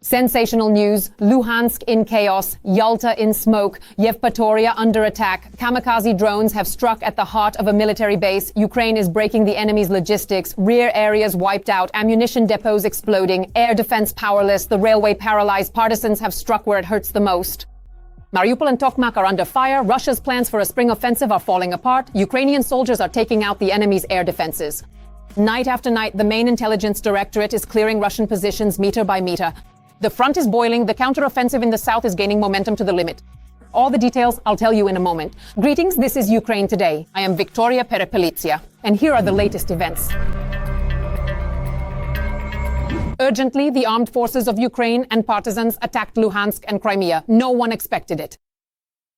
Sensational news, Luhansk in chaos, Yalta in smoke, Yevpatoria under attack. Kamikaze drones have struck at the heart of a military base. Ukraine is breaking the enemy's logistics. Rear areas wiped out, ammunition depots exploding, air defense powerless, the railway paralyzed. Partisans have struck where it hurts the most. Mariupol and Tokmak are under fire. Russia's plans for a spring offensive are falling apart. Ukrainian soldiers are taking out the enemy's air defenses. Night after night, the main intelligence directorate is clearing Russian positions meter by meter. The front is boiling. The counteroffensive in the south is gaining momentum to the limit. All the details I'll tell you in a moment. Greetings, this is Ukraine Today. I am Victoria Perepelitsia, and here are the latest events. Urgently, the armed forces of Ukraine and partisans attacked Luhansk and Crimea. No one expected it.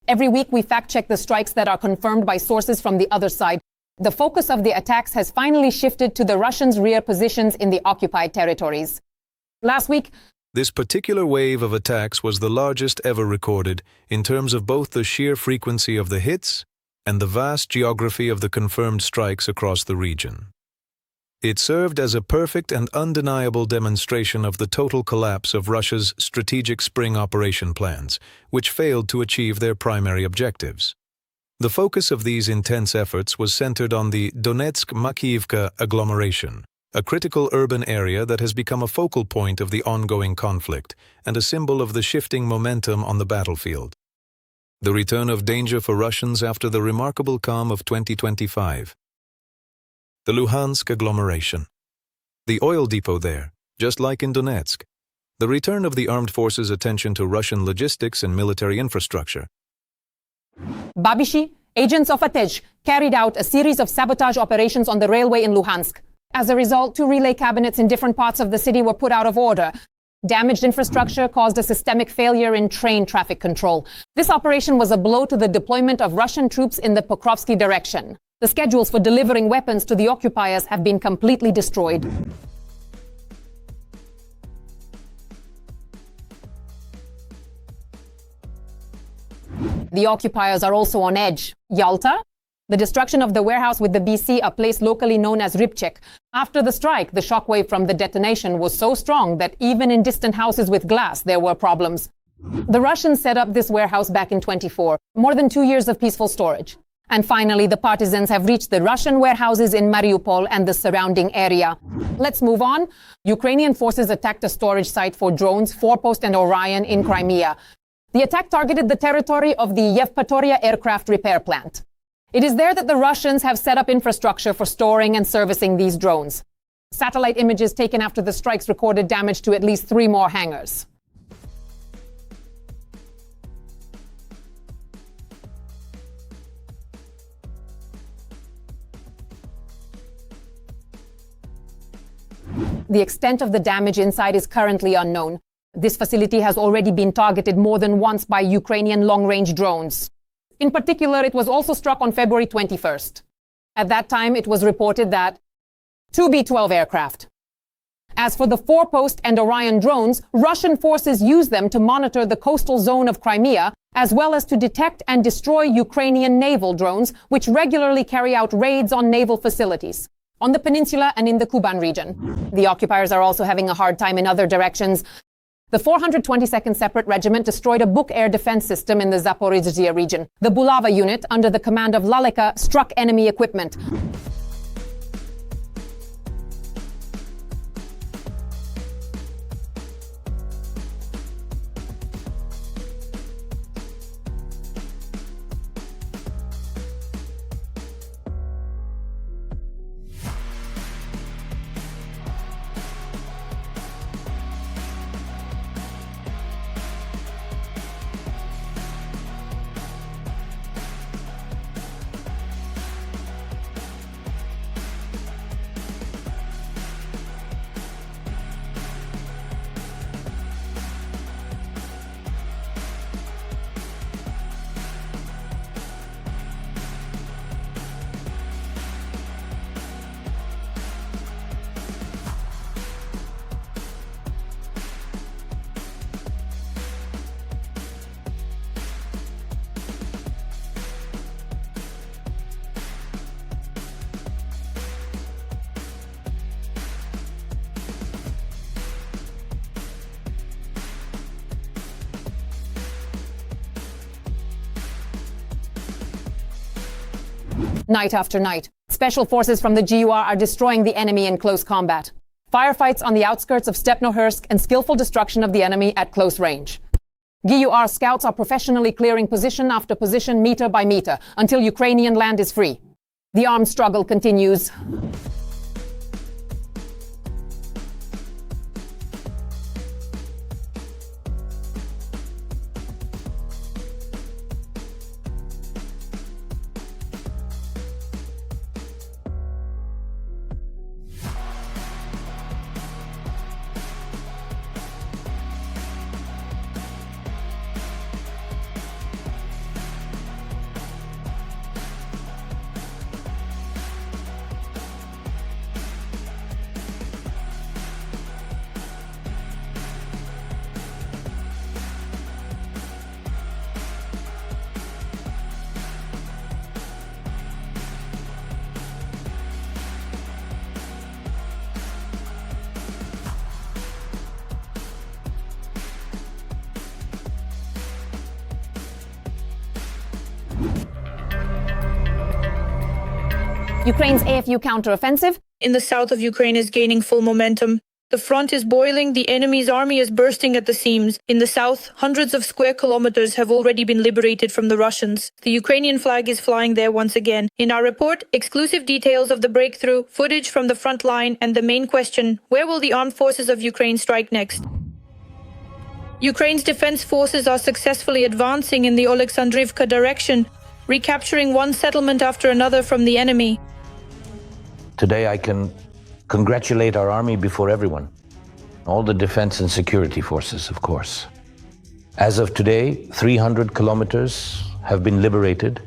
Every week, we fact-check the strikes that are confirmed by sources from the other side. The focus of the attacks has finally shifted to the Russians' rear positions in the occupied territories. Last week, this particular wave of attacks was the largest ever recorded in terms of both the sheer frequency of the hits and the vast geography of the confirmed strikes across the region. It served as a perfect and undeniable demonstration of the total collapse of Russia's strategic spring operation plans, which failed to achieve their primary objectives. The focus of these intense efforts was centered on the Donetsk-Makiivka agglomeration, a critical urban area that has become a focal point of the ongoing conflict and a symbol of the shifting momentum on the battlefield. The return of danger for Russians after the remarkable calm of 2025. The Luhansk agglomeration. The oil depot there, just like in Donetsk. The return of the armed forces' attention to Russian logistics and military infrastructure. Babishi, agents of Atej, carried out a series of sabotage operations on the railway in Luhansk. As a result, 2 relay cabinets in different parts of the city were put out of order. Damaged infrastructure caused a systemic failure in train traffic control. This operation was a blow to the deployment of Russian troops in the Pokrovsky direction. The schedules for delivering weapons to the occupiers have been completely destroyed. The occupiers are also on edge. Yalta? The destruction of the warehouse with the BC, a place locally known as Rybchek. After the strike, the shockwave from the detonation was so strong that even in distant houses with glass, there were problems. The Russians set up this warehouse back in 24, more than 2 years of peaceful storage. And finally, the partisans have reached the Russian warehouses in Mariupol and the surrounding area. Let's move on. Ukrainian forces attacked a storage site for drones, Forepost and Orion in Crimea. The attack targeted the territory of the Yevpatoria aircraft repair plant. It is there that the Russians have set up infrastructure for storing and servicing these drones. Satellite images taken after the strikes recorded damage to at least 3 more hangars. The extent of the damage inside is currently unknown. This facility has already been targeted more than once by Ukrainian long-range drones. In particular, it was also struck on February 21st. At that time, it was reported that 2 B-12 aircraft. As for the Forepost and Orion drones, Russian forces use them to monitor the coastal zone of Crimea, as well as to detect and destroy Ukrainian naval drones, which regularly carry out raids on naval facilities on the peninsula and in the Kuban region. The occupiers are also having a hard time in other directions. The 422nd Separate Regiment destroyed a Buk air defense system in the Zaporizhzhia region. The Bulava unit, under the command of Laleka, struck enemy equipment. Night after night, special forces from the GUR are destroying the enemy in close combat. Firefights on the outskirts of Stepnohursk and skillful destruction of the enemy at close range. GUR scouts are professionally clearing position after position, meter by meter, until Ukrainian land is free. The armed struggle continues. Ukraine's AFU counteroffensive in the south of Ukraine is gaining full momentum. The front is boiling, the enemy's army is bursting at the seams. In the south, hundreds of square kilometers have already been liberated from the Russians. The Ukrainian flag is flying there once again. In our report, exclusive details of the breakthrough, footage from the front line, and the main question, where will the armed forces of Ukraine strike next? Ukraine's defense forces are successfully advancing in the Oleksandrivka direction, recapturing one settlement after another from the enemy. Today I can congratulate our army before everyone, all the defense and security forces, of course. As of today, 300 kilometers have been liberated.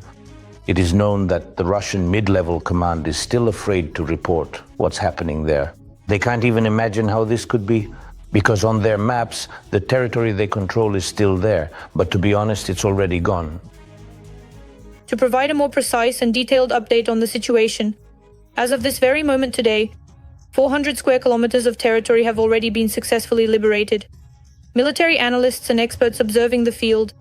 It is known that the Russian mid-level command is still afraid to report what's happening there. They can't even imagine how this could be, because on their maps, the territory they control is still there. But to be honest, it's already gone. To provide a more precise and detailed update on the situation, as of this very moment today, 400 square kilometers of territory have already been successfully liberated. Military analysts and experts observing the field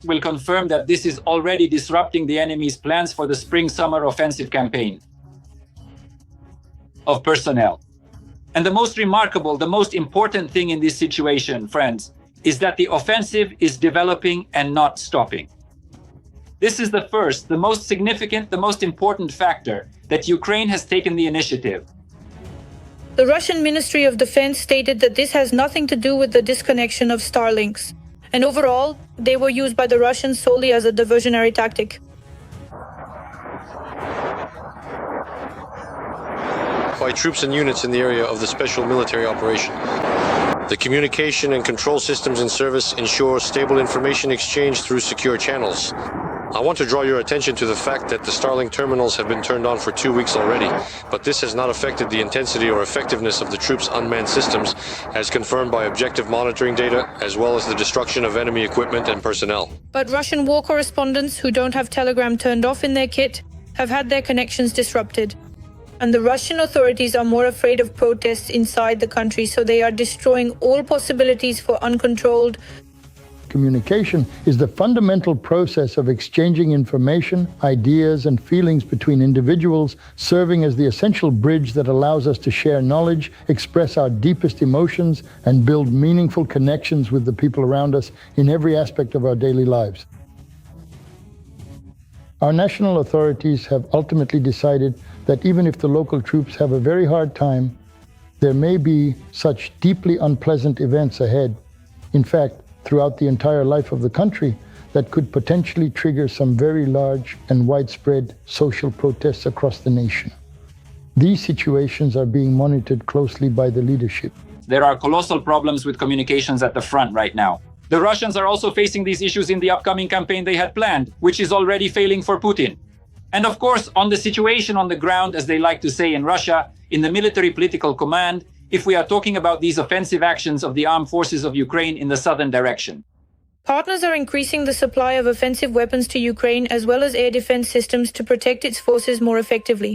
will confirm that this is already disrupting the enemy's plans for the spring-summer offensive campaign of personnel. And the most remarkable, the most important thing in this situation, friends, is that the offensive is developing and not stopping. This is the first, the most significant, the most important factor that Ukraine has taken the initiative. The Russian Ministry of Defense stated that this has nothing to do with the disconnection of Starlinks, and overall, they were used by the Russians solely as a diversionary tactic. By troops and units in the area of the special military operation. The communication and control systems in service ensure stable information exchange through secure channels. I want to draw your attention to the fact that the Starlink terminals have been turned on for 2 weeks already, but this has not affected the intensity or effectiveness of the troops' unmanned systems, as confirmed by objective monitoring data, as well as the destruction of enemy equipment and personnel. But Russian war correspondents who don't have Telegram turned off in their kit have had their connections disrupted. And the Russian authorities are more afraid of protests inside the country, so they are destroying all possibilities for uncontrolled. Communication is the fundamental process of exchanging information, ideas, and feelings between individuals, serving as the essential bridge that allows us to share knowledge, express our deepest emotions, and build meaningful connections with the people around us in every aspect of our daily lives. Our national authorities have ultimately decided that even if the local troops have a very hard time, there may be such deeply unpleasant events ahead. In fact, throughout the entire life of the country, that could potentially trigger some very large and widespread social protests across the nation. These situations are being monitored closely by the leadership. There are colossal problems with communications at the front right now. The Russians are also facing these issues in the upcoming campaign they had planned, which is already failing for Putin. And of course, on the situation on the ground, as they like to say in Russia, in the military political command, if we are talking about these offensive actions of the armed forces of Ukraine in the southern direction. Partners are increasing the supply of offensive weapons to Ukraine as well as air defense systems to protect its forces more effectively.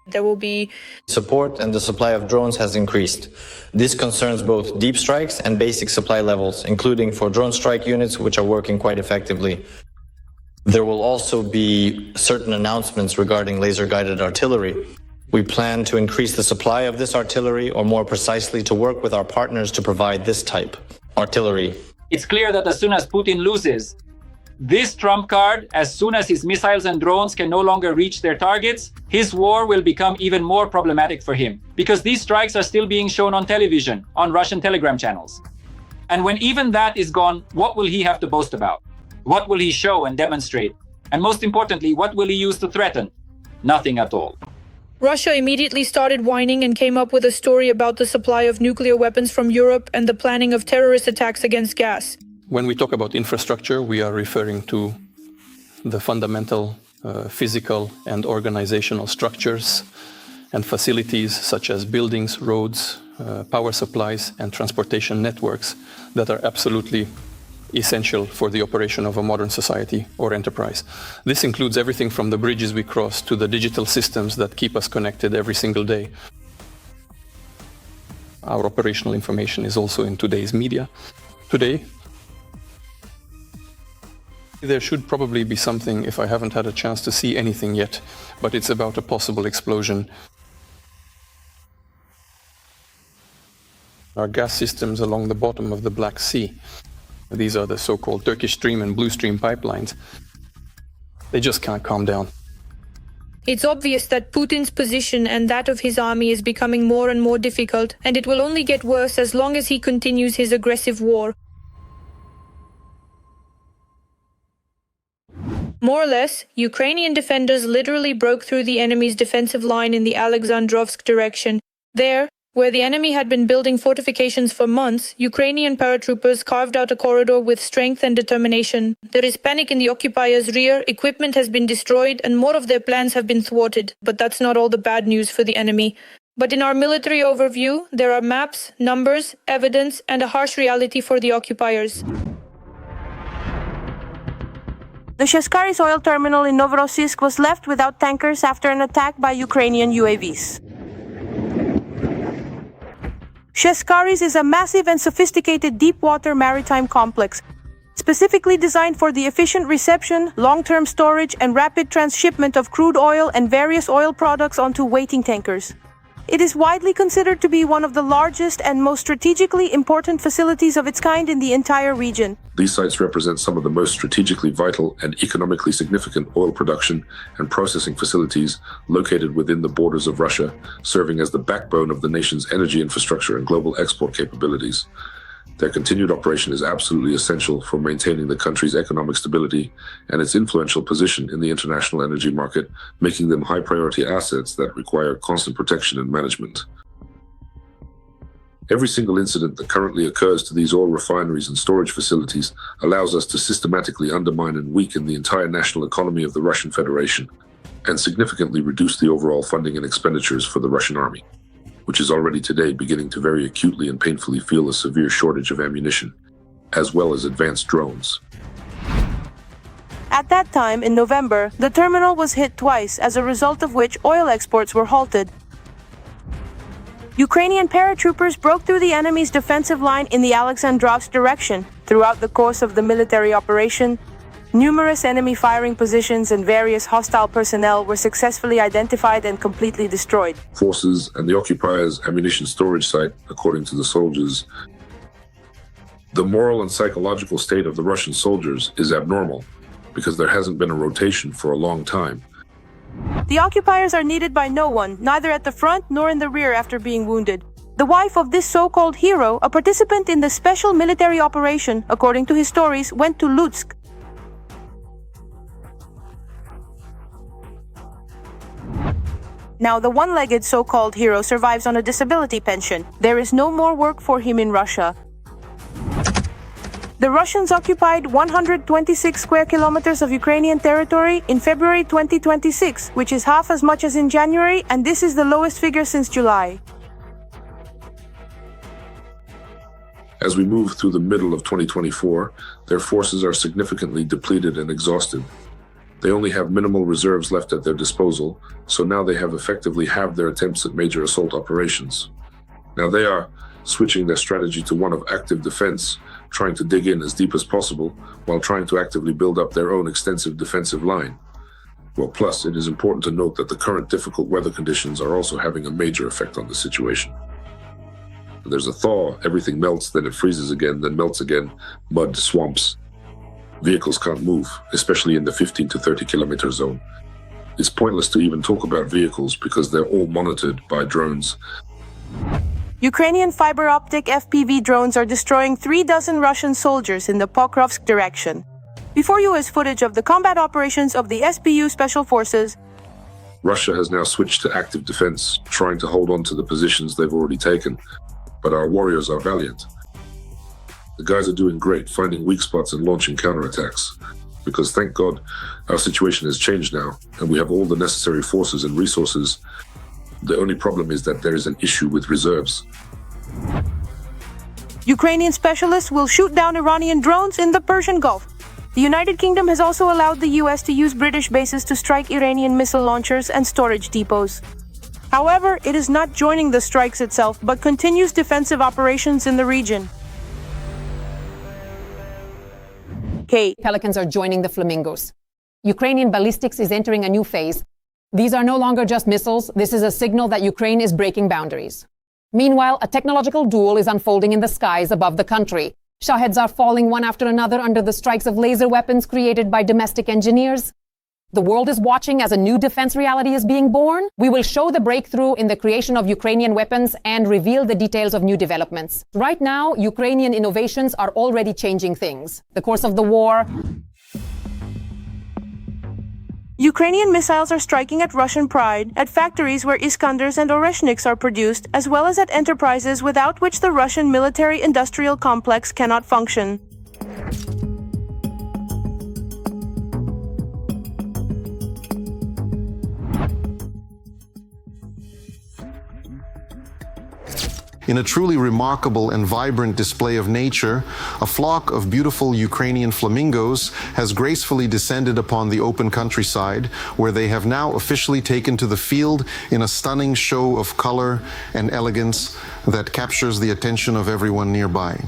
There will be support, and the supply of drones has increased. This concerns both deep strikes and basic supply levels, including for drone strike units, which are working quite effectively. There will also be certain announcements regarding laser-guided artillery. We plan to increase the supply of this artillery, or more precisely, to work with our partners to provide this type artillery. It's clear that as soon as Putin loses this trump card, as soon as his missiles and drones can no longer reach their targets, his war will become even more problematic for him, because these strikes are still being shown on television, on Russian Telegram channels. And when even that is gone, what will he have to boast about? What will he show and demonstrate? And most importantly, what will he use to threaten? Nothing at all. Russia immediately started whining and came up with a story about the supply of nuclear weapons from Europe and the planning of terrorist attacks against gas. When we talk about infrastructure, we are referring to the fundamental physical and organizational structures and facilities such as buildings, roads, power supplies and transportation networks that are absolutely essential for the operation of a modern society or enterprise. This includes everything from the bridges we cross to the digital systems that keep us connected every single day. Our operational information is also in today's media. Today, there should probably be something, if I haven't had a chance to see anything yet, but it's about a possible explosion. Our gas systems along the bottom of the Black Sea. These are the so-called Turkish Stream and Blue Stream pipelines. They just can't calm down. It's obvious that Putin's position and that of his army is becoming more and more difficult, and it will only get worse as long as he continues his aggressive war. More or less, Ukrainian defenders literally broke through the enemy's defensive line in the Alexandrovsk direction. There, where the enemy had been building fortifications for months, Ukrainian paratroopers carved out a corridor with strength and determination. There is panic in the occupiers' rear, equipment has been destroyed, and more of their plans have been thwarted. But that's not all the bad news for the enemy. But in our military overview, there are maps, numbers, evidence, and a harsh reality for the occupiers. The Sheskari's oil terminal in Novorossiysk was left without tankers after an attack by Ukrainian UAVs. Sheskari's is a massive and sophisticated deep-water maritime complex, specifically designed for the efficient reception, long-term storage, and rapid transshipment of crude oil and various oil products onto waiting tankers. It is widely considered to be one of the largest and most strategically important facilities of its kind in the entire region. These sites represent some of the most strategically vital and economically significant oil production and processing facilities located within the borders of Russia, serving as the backbone of the nation's energy infrastructure and global export capabilities. Their continued operation is absolutely essential for maintaining the country's economic stability and its influential position in the international energy market, making them high-priority assets that require constant protection and management. Every single incident that currently occurs to these oil refineries and storage facilities allows us to systematically undermine and weaken the entire national economy of the Russian Federation and significantly reduce the overall funding and expenditures for the Russian army, which is already today beginning to very acutely and painfully feel a severe shortage of ammunition, as well as advanced drones. At that time, in November, the terminal was hit twice, as a result of which oil exports were halted. Ukrainian paratroopers broke through the enemy's defensive line in the Alexandrovsk direction. Throughout the course of the military operation, numerous enemy firing positions and various hostile personnel were successfully identified and completely destroyed. Forces and the occupiers' ammunition storage site, according to the soldiers. The moral and psychological state of the Russian soldiers is abnormal because there hasn't been a rotation for a long time. The occupiers are needed by no one, neither at the front nor in the rear after being wounded. The wife of this so-called hero, a participant in the special military operation, according to his stories, went to Luhansk. Now, the one-legged so-called hero survives on a disability pension. There is no more work for him in Russia. The Russians occupied 126 square kilometers of Ukrainian territory in February 2026, which is half as much as in January, and this is the lowest figure since July. As we move through the middle of 2024, their forces are significantly depleted and exhausted. They only have minimal reserves left at their disposal, so now they have effectively halved their attempts at major assault operations. Now they are switching their strategy to one of active defense, trying to dig in as deep as possible while trying to actively build up their own extensive defensive line. Well, plus, it is important to note that the current difficult weather conditions are also having a major effect on the situation. There's a thaw, everything melts, then it freezes again, then melts again, mud, swamps. Vehicles can't move, especially in the 15 to 30 kilometer zone. It's pointless to even talk about vehicles because they're all monitored by drones. Ukrainian fiber optic FPV drones are destroying 36 Russian soldiers in the Pokrovsk direction. Before you is footage of the combat operations of the SBU Special Forces. Russia has now switched to active defense, trying to hold on to the positions they've already taken. But our warriors are valiant. The guys are doing great, finding weak spots and launching counterattacks. Because thank God, our situation has changed now, and we have all the necessary forces and resources. The only problem is that there is an issue with reserves. Ukrainian specialists will shoot down Iranian drones in the Persian Gulf. The United Kingdom has also allowed the US to use British bases to strike Iranian missile launchers and storage depots. However, it is not joining the strikes itself, but continues defensive operations in the region. Pelicans are joining the flamingos. Ukrainian ballistics is entering a new phase. These are no longer just missiles. This is a signal that Ukraine is breaking boundaries. Meanwhile, a technological duel is unfolding in the skies above the country. Shaheds are falling one after another under the strikes of laser weapons created by domestic engineers. The world is watching as a new defense reality is being born. We will show the breakthrough in the creation of Ukrainian weapons and reveal the details of new developments. Right now, Ukrainian innovations are already changing things. The course of the war. Ukrainian missiles are striking at Russian pride, at factories where Iskanders and Oreshniks are produced, as well as at enterprises without which the Russian military-industrial complex cannot function. In a truly remarkable and vibrant display of nature, a flock of beautiful Ukrainian flamingos has gracefully descended upon the open countryside, where they have now officially taken to the field in a stunning show of color and elegance that captures the attention of everyone nearby.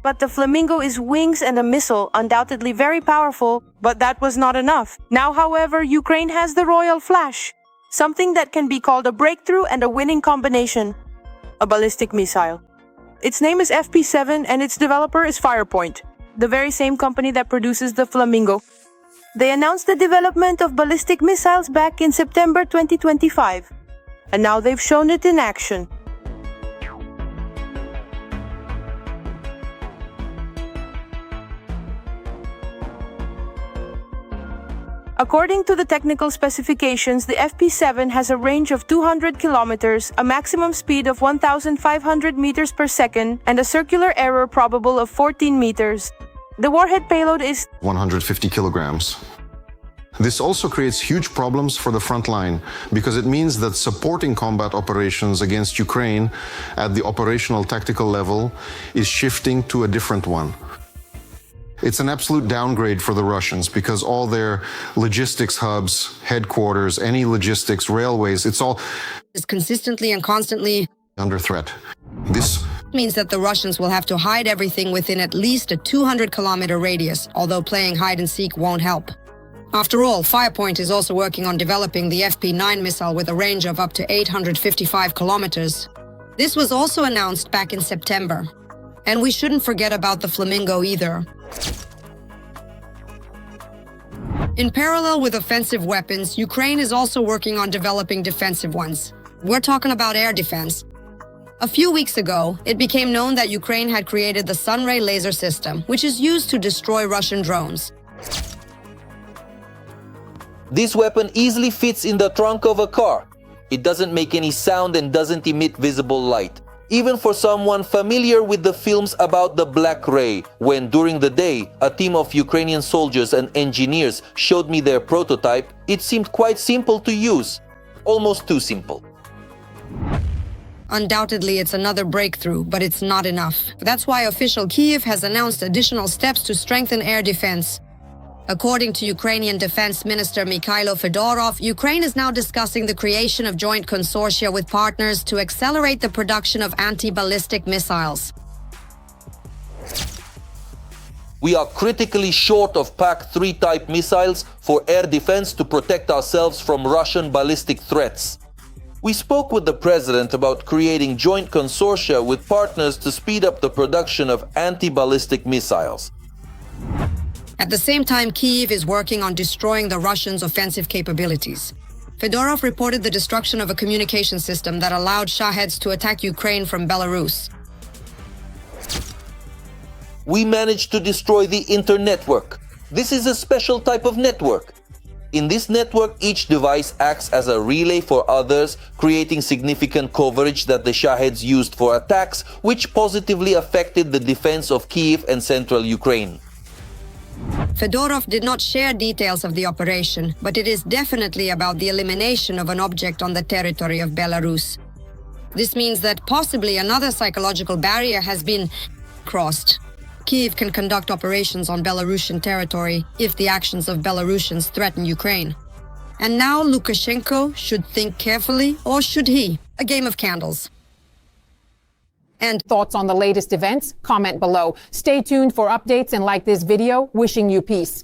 But the flamingo is wings and a missile, undoubtedly very powerful, but that was not enough. Now, however, Ukraine has the Royal Flash. Something that can be called a breakthrough and a winning combination. A ballistic missile. Its name is FP7 and its developer is Firepoint, the very same company that produces the Flamingo. They announced the development of ballistic missiles back in September 2025, and now they've shown it in action. According to the technical specifications, the FP7 has a range of 200 kilometers, a maximum speed of 1,500 meters per second, and a circular error probable of 14 meters. The warhead payload is 150 kilograms. This also creates huge problems for the front line, because it means that supporting combat operations against Ukraine at the operational tactical level is shifting to a different one. It's an absolute downgrade for the Russians because all their logistics hubs, headquarters, any logistics, railways, it's all is consistently and constantly under threat. This means that the Russians will have to hide everything within at least a 200-kilometer radius, although playing hide-and-seek won't help. After all, Firepoint is also working on developing the FP9 missile with a range of up to 855 kilometers. This was also announced back in September. And we shouldn't forget about the Flamingo either. In parallel with offensive weapons, Ukraine is also working on developing defensive ones. We're talking about air defense. A few weeks ago, it became known that Ukraine had created the Sunray laser system, which is used to destroy Russian drones. This weapon easily fits in the trunk of a car. It doesn't make any sound and doesn't emit visible light. Even for someone familiar with the films about the Black Ray, when during the day a team of Ukrainian soldiers and engineers showed me their prototype, it seemed quite simple to use. Almost too simple. Undoubtedly, it's another breakthrough, but it's not enough. That's why official Kyiv has announced additional steps to strengthen air defense. According to Ukrainian Defense Minister Mikhailo Fedorov, Ukraine is now discussing the creation of joint consortia with partners to accelerate the production of anti-ballistic missiles. We are critically short of PAC-3 type missiles for air defense to protect ourselves from Russian ballistic threats. We spoke with the president about creating joint consortia with partners to speed up the production of anti-ballistic missiles. At the same time, Kyiv is working on destroying the Russians' offensive capabilities. Fedorov reported the destruction of a communication system that allowed Shaheds to attack Ukraine from Belarus. We managed to destroy the internetwork. This is a special type of network. In this network, each device acts as a relay for others, creating significant coverage that the Shaheds used for attacks, which positively affected the defense of Kyiv and central Ukraine. Fedorov did not share details of the operation, but it is definitely about the elimination of an object on the territory of Belarus. This means that possibly another psychological barrier has been crossed. Kyiv can conduct operations on Belarusian territory if the actions of Belarusians threaten Ukraine. And now Lukashenko should think carefully, or should he? A game of candles. And thoughts on the latest events? Comment below. Stay tuned for updates and like this video. Wishing you peace.